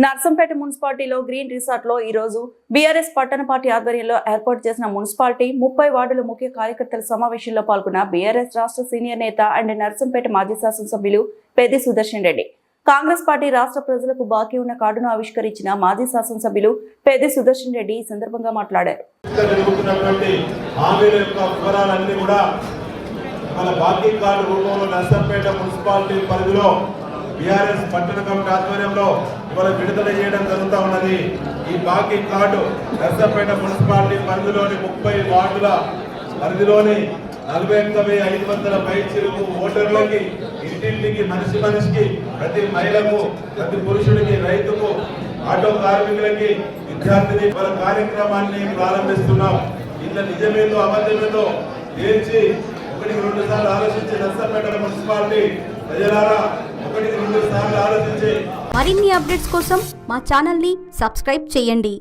నర్సంపేట మున్సిపాలిటీలో green resort లో ఈ రోజు బీఆర్ఎస్ పట్టణ పార్టీ ఆధ్వర్యంలో ఏర్పాటు చేసిన మున్సిపాలిటీ 30 వార్డుల ముఖ్య కార్యకర్తల సమావేశంలో పాల్గొన్న బీఆర్ఎస్ రాష్ట్ర సీనియర్ నేత అండ్ నర్సంపేట మాజీ శాసనసభ్యులు పెద్ది సుదర్శన్ రెడ్డి, కాంగ్రెస్ పార్టీ రాష్ట్ర ప్రజలకు బాకీ ఉన్న కార్డును ఆవిష్కరించిన మాజీ శాసనసభ్యులు పెద్ది సుదర్శన్ రెడ్డి ఈ సందర్భంగా మాట్లాడారు. బీఆర్ఎస్ పట్టణ కమిటీ ఆధ్వర్యంలో ఇవాళ విడుదల చేయడం జరుగుతూ ఉన్నది. ఈ బాకీ కార్డు నర్సంపేట మున్సిపాలిటీ పరిధిలోని 30 వార్డుల పరిధిలోని 41,500 పైచిలకు ఓటర్లకి, ఇంటింటికి, మనిషికి, ప్రతి మహిళకు, ప్రతి పురుషుడికి, రైతుకు, ఆటో కార్మికులకి, విద్యార్థిని వాళ్ళ కార్యక్రమాన్ని ప్రారంభిస్తున్నాం. ఇట్లా నిజమేదో అబద్ధమేదో తేల్చి 1-2 సార్లు ఆలోచించి నర్సంపేట మున్సిపాలిటీ ప్రజలారా మరిన్ని అప్డేట్స్ కోసం మా ఛానల్ ని సబ్స్క్రైబ్ చేయండి.